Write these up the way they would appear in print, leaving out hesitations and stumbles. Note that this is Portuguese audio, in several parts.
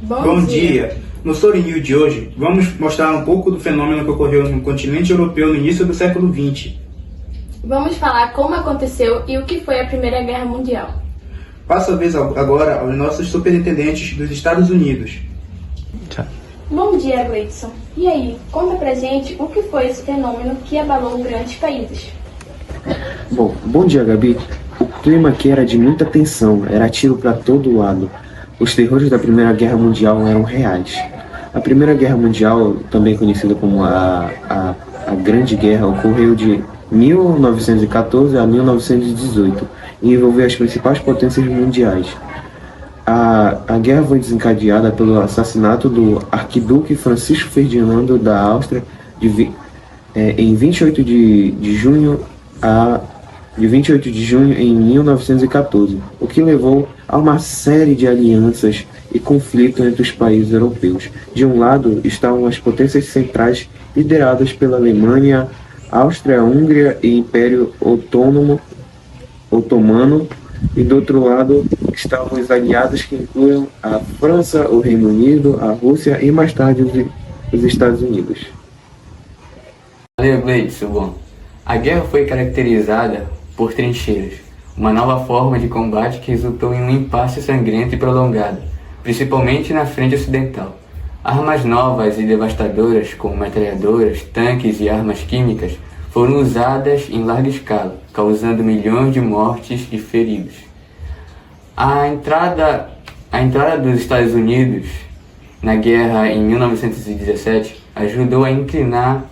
Bom dia! No Story News de hoje, vamos mostrar um pouco do fenômeno que ocorreu no continente europeu no início do século XX. Vamos falar como aconteceu e o que foi a Primeira Guerra Mundial. Passo a vez agora aos nossos superintendentes dos Estados Unidos. Bom dia, Gleidson. E aí, conta pra gente o que foi esse fenômeno que abalou grandes países. Bom dia, Gabi. O clima aqui era de muita tensão, era tiro para todo lado. Os terrores da Primeira Guerra Mundial eram reais. A Primeira Guerra Mundial, também conhecida como a Grande Guerra, ocorreu de 1914 a 1918 e envolveu as principais potências mundiais. A guerra foi desencadeada pelo assassinato do arquiduque Francisco Ferdinando da Áustria em 28 de junho em 1914, o que levou a uma série de alianças e conflitos entre os países europeus. De um lado estavam as potências centrais lideradas pela Alemanha, Áustria-Hungria e Império Otomano, e do outro lado estavam os aliados que incluem a França, o Reino Unido, a Rússia e mais tarde os Estados Unidos. Valeu, Gleidson. A guerra foi caracterizada por trincheiras, uma nova forma de combate que resultou em um impasse sangrento e prolongado, principalmente na frente ocidental. Armas novas e devastadoras, como metralhadoras, tanques e armas químicas, foram usadas em larga escala, causando milhões de mortes e feridos. A entrada dos Estados Unidos na guerra em 1917 ajudou a inclinar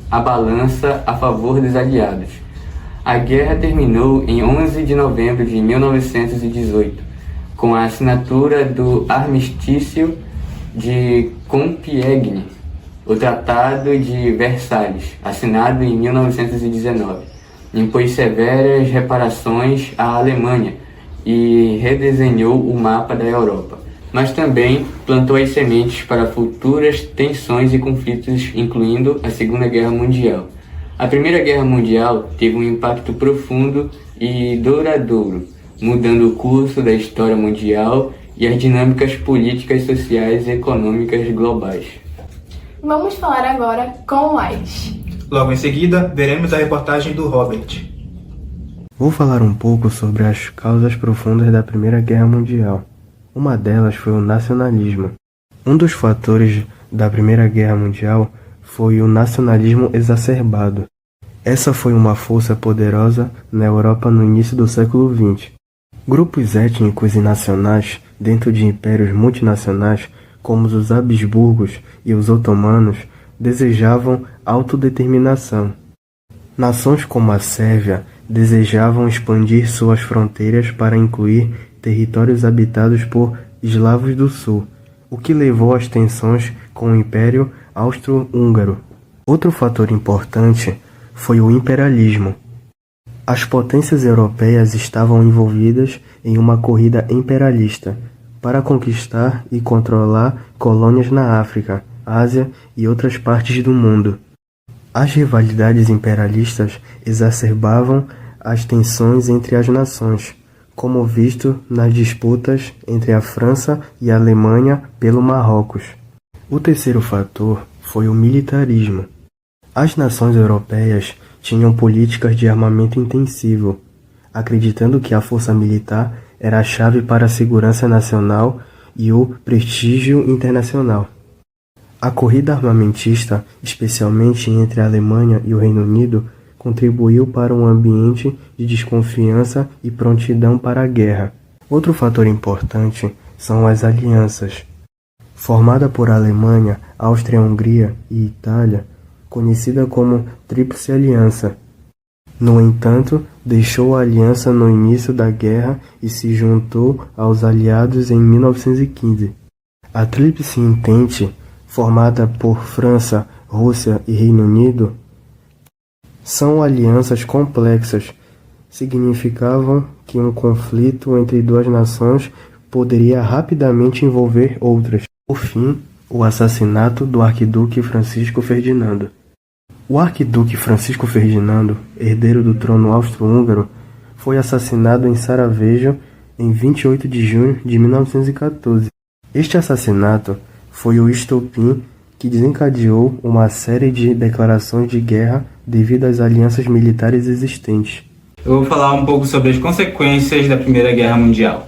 a balança a favor dos aliados. A guerra terminou em 11 de novembro de 1918, com a assinatura do Armistício de Compiègne, o Tratado de Versalhes, assinado em 1919, impôs severas reparações à Alemanha e redesenhou o mapa da Europa, mas também plantou as sementes para futuras tensões e conflitos, incluindo a Segunda Guerra Mundial. A Primeira Guerra Mundial teve um impacto profundo e duradouro, mudando o curso da história mundial e as dinâmicas políticas, sociais e econômicas globais. Vamos falar agora com o Aires. Logo em seguida, veremos a reportagem do Robert. Vou falar um pouco sobre as causas profundas da Primeira Guerra Mundial. Uma delas foi o nacionalismo. Um dos fatores da Primeira Guerra Mundial foi o nacionalismo exacerbado. Essa foi uma força poderosa na Europa no início do século XX. Grupos étnicos e nacionais dentro de impérios multinacionais, como os Habsburgos e os Otomanos, desejavam autodeterminação. Nações como a Sérvia desejavam expandir suas fronteiras para incluir territórios habitados por eslavos do sul, o que levou às tensões com o Império Austro-Húngaro. Outro fator importante foi o imperialismo. As potências europeias estavam envolvidas em uma corrida imperialista para conquistar e controlar colônias na África, Ásia e outras partes do mundo. As rivalidades imperialistas exacerbavam as tensões entre as nações, como visto nas disputas entre a França e a Alemanha pelo Marrocos. O terceiro fator foi o militarismo. As nações europeias tinham políticas de armamento intensivo, acreditando que a força militar era a chave para a segurança nacional e o prestígio internacional. A corrida armamentista, especialmente entre a Alemanha e o Reino Unido, contribuiu para um ambiente de desconfiança e prontidão para a guerra. Outro fator importante são as alianças. Formada por Alemanha, Áustria-Hungria e Itália, conhecida como Tríplice Aliança. No entanto, deixou a aliança no início da guerra e se juntou aos aliados em 1915. A Tríplice Entente, formada por França, Rússia e Reino Unido, são alianças complexas. Significavam que um conflito entre duas nações poderia rapidamente envolver outras. Por fim, o assassinato do arquiduque Francisco Ferdinando. O arquiduque Francisco Ferdinando, herdeiro do trono austro-húngaro, foi assassinado em Sarajevo em 28 de junho de 1914. Este assassinato foi o estopim que desencadeou uma série de declarações de guerra devido às alianças militares existentes. Eu vou falar um pouco sobre as consequências da Primeira Guerra Mundial.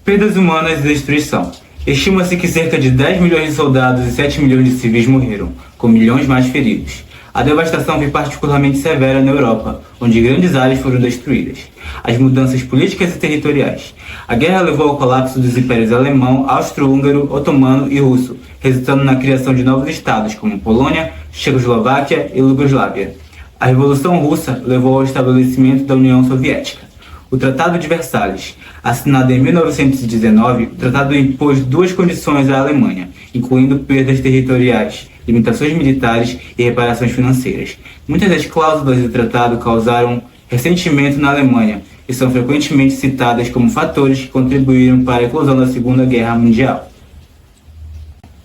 Perdas humanas e destruição. Estima-se que cerca de 10 milhões de soldados e 7 milhões de civis morreram, com milhões mais feridos. A devastação foi particularmente severa na Europa, onde grandes áreas foram destruídas. As mudanças políticas e territoriais. A guerra levou ao colapso dos impérios alemão, austro-húngaro, otomano e russo, resultando na criação de novos estados como Polônia, Checoslováquia e Iugoslávia. A Revolução Russa levou ao estabelecimento da União Soviética. O Tratado de Versalhes. Assinado em 1919, o tratado impôs duas condições à Alemanha, incluindo perdas territoriais, limitações militares e reparações financeiras. Muitas das cláusulas do tratado causaram ressentimento na Alemanha e são frequentemente citadas como fatores que contribuíram para a eclosão da Segunda Guerra Mundial.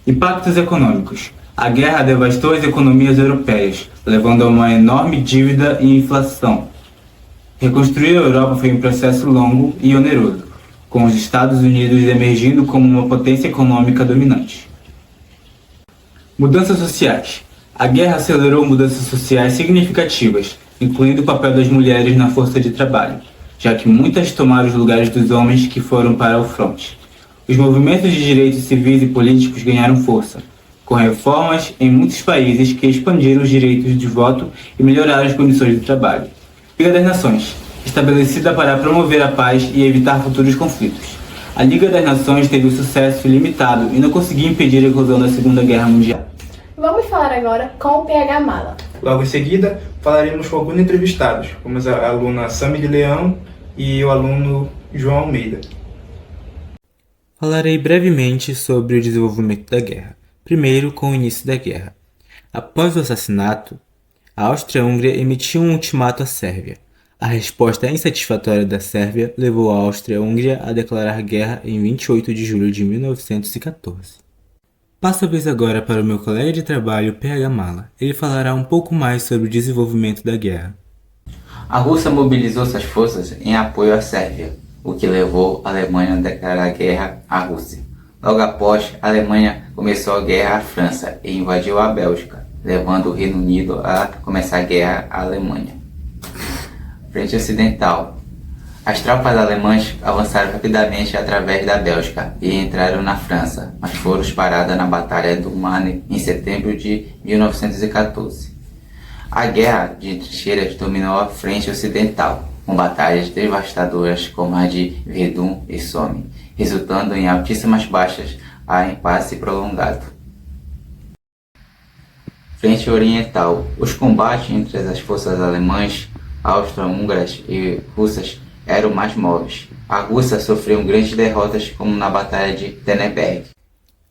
Impactos econômicos. A guerra devastou as economias europeias, levando a uma enorme dívida e inflação. Reconstruir a Europa foi um processo longo e oneroso, com os Estados Unidos emergindo como uma potência econômica dominante. Mudanças sociais. A guerra acelerou mudanças sociais significativas, incluindo o papel das mulheres na força de trabalho, já que muitas tomaram os lugares dos homens que foram para o fronte. Os movimentos de direitos civis e políticos ganharam força, com reformas em muitos países que expandiram os direitos de voto e melhoraram as condições de trabalho. Liga das Nações, estabelecida para promover a paz e evitar futuros conflitos. A Liga das Nações teve um sucesso limitado e não conseguiu impedir a eclosão da Segunda Guerra Mundial. Vamos falar agora com o PH Mala. Logo em seguida, falaremos com alguns entrevistados, como a aluna Sami de Leão e o aluno João Almeida. Falarei brevemente sobre o desenvolvimento da guerra. Primeiro, com o início da guerra. Após o assassinato, a Áustria-Hungria emitiu um ultimato à Sérvia. A resposta insatisfatória da Sérvia levou a Áustria-Hungria a declarar guerra em 28 de julho de 1914. Passo a vez agora para o meu colega de trabalho, PH Mala. Ele falará um pouco mais sobre o desenvolvimento da guerra. A Rússia mobilizou suas forças em apoio à Sérvia, o que levou a Alemanha a declarar guerra à Rússia. Logo após, a Alemanha começou a guerra à França e invadiu a Bélgica, levando o Reino Unido a começar a guerra à Alemanha. Frente Ocidental. As tropas alemãs avançaram rapidamente através da Bélgica e entraram na França, mas foram paradas na Batalha do Marne em setembro de 1914. A Guerra de Trincheiras dominou a Frente Ocidental, com batalhas devastadoras como a de Verdun e Somme, resultando em altíssimas baixas a impasse prolongado. Frente Oriental. Os combates entre as forças alemãs, austro-húngaras e russas eram mais móveis. A Rússia sofreu grandes derrotas como na Batalha de Tannenberg.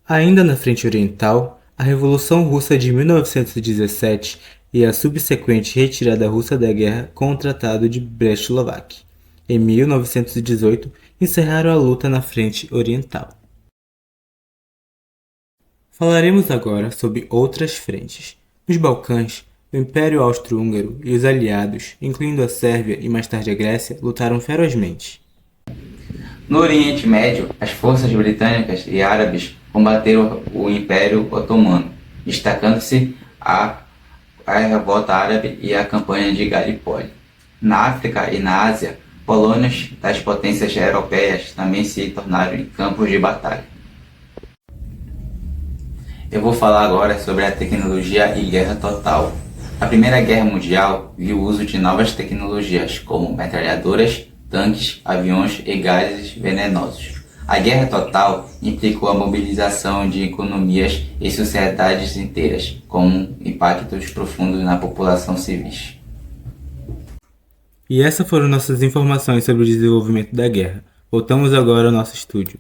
Ainda na frente oriental, a Revolução Russa de 1917 e a subsequente retirada russa da guerra com o Tratado de Brest-Litovsk, em 1918, encerraram a luta na frente oriental. Falaremos agora sobre outras frentes. Nos Balcãs, o Império Austro-Húngaro e os aliados, incluindo a Sérvia e mais tarde a Grécia, lutaram ferozmente. No Oriente Médio, as forças britânicas e árabes combateram o Império Otomano, destacando-se a revolta árabe e a campanha de Galípoli. Na África e na Ásia, colônias das potências europeias também se tornaram em campos de batalha. Eu vou falar agora sobre a tecnologia e guerra total. A Primeira Guerra Mundial viu o uso de novas tecnologias, como metralhadoras, tanques, aviões e gases venenosos. A guerra total implicou a mobilização de economias e sociedades inteiras, com impactos profundos na população civis. E essas foram nossas informações sobre o desenvolvimento da guerra. Voltamos agora ao nosso estúdio.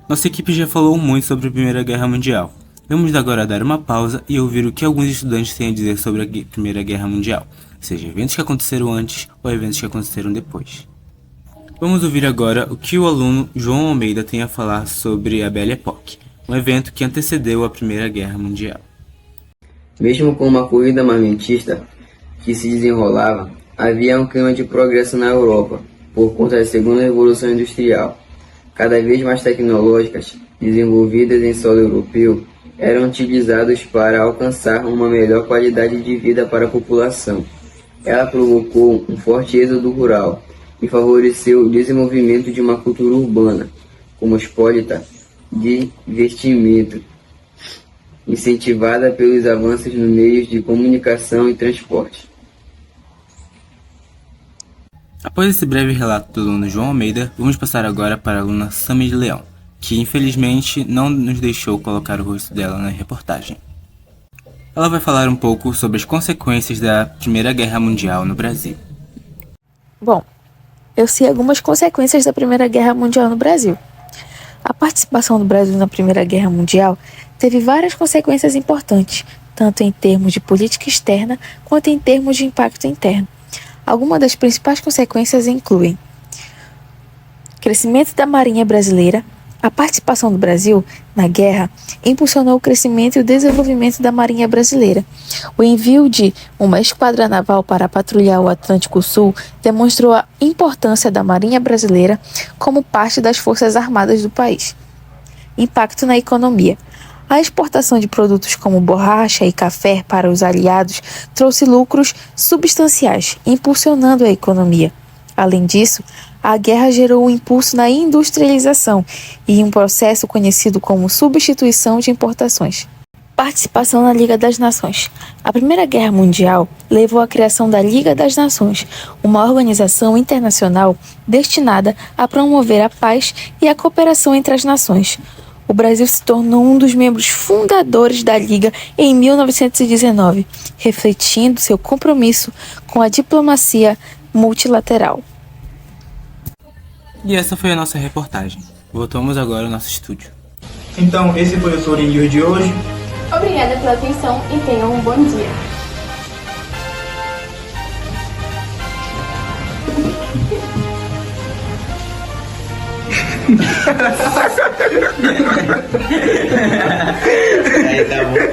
Nossa equipe já falou muito sobre a Primeira Guerra Mundial. Vamos agora dar uma pausa e ouvir o que alguns estudantes têm a dizer sobre a Primeira Guerra Mundial, seja eventos que aconteceram antes ou eventos que aconteceram depois. Vamos ouvir agora o que o aluno João Almeida tem a falar sobre a Belle Époque, um evento que antecedeu a Primeira Guerra Mundial. Mesmo com uma corrida armamentista que se desenrolava, havia um clima de progresso na Europa, por conta da Segunda Revolução Industrial. cada vez mais tecnológicas, desenvolvidas em solo europeu, eram utilizados para alcançar uma melhor qualidade de vida para a população. Ela provocou um forte êxodo rural e favoreceu o desenvolvimento de uma cultura urbana, cosmopolita, de investimento, incentivada pelos avanços nos meios de comunicação e transporte. Após esse breve relato do aluno João Almeida, vamos passar agora para a aluna Sami de Leão, que infelizmente não nos deixou colocar o rosto dela na reportagem. Ela vai falar um pouco sobre as consequências da Primeira Guerra Mundial no Brasil. Bom, eu sei algumas consequências da Primeira Guerra Mundial no Brasil. A participação do Brasil na Primeira Guerra Mundial teve várias consequências importantes, tanto em termos de política externa quanto em termos de impacto interno. Algumas das principais consequências incluem crescimento da Marinha Brasileira. A participação do Brasil na guerra impulsionou o crescimento e o desenvolvimento da Marinha Brasileira. O envio de uma esquadra naval para patrulhar o Atlântico Sul demonstrou a importância da Marinha Brasileira como parte das Forças Armadas do país. Impacto na economia. A exportação de produtos como borracha e café para os aliados trouxe lucros substanciais, impulsionando a economia. Além disso, a guerra gerou um impulso na industrialização e um processo conhecido como substituição de importações. Participação na Liga das Nações. A Primeira Guerra Mundial levou à criação da Liga das Nações, uma organização internacional destinada a promover a paz e a cooperação entre as nações. O Brasil se tornou um dos membros fundadores da Liga em 1919, refletindo seu compromisso com a diplomacia multilateral. E essa foi a nossa reportagem. Voltamos agora ao nosso estúdio. Então, esse foi o Touring News de hoje. Obrigada pela atenção e tenham um bom dia. Aí tá bom.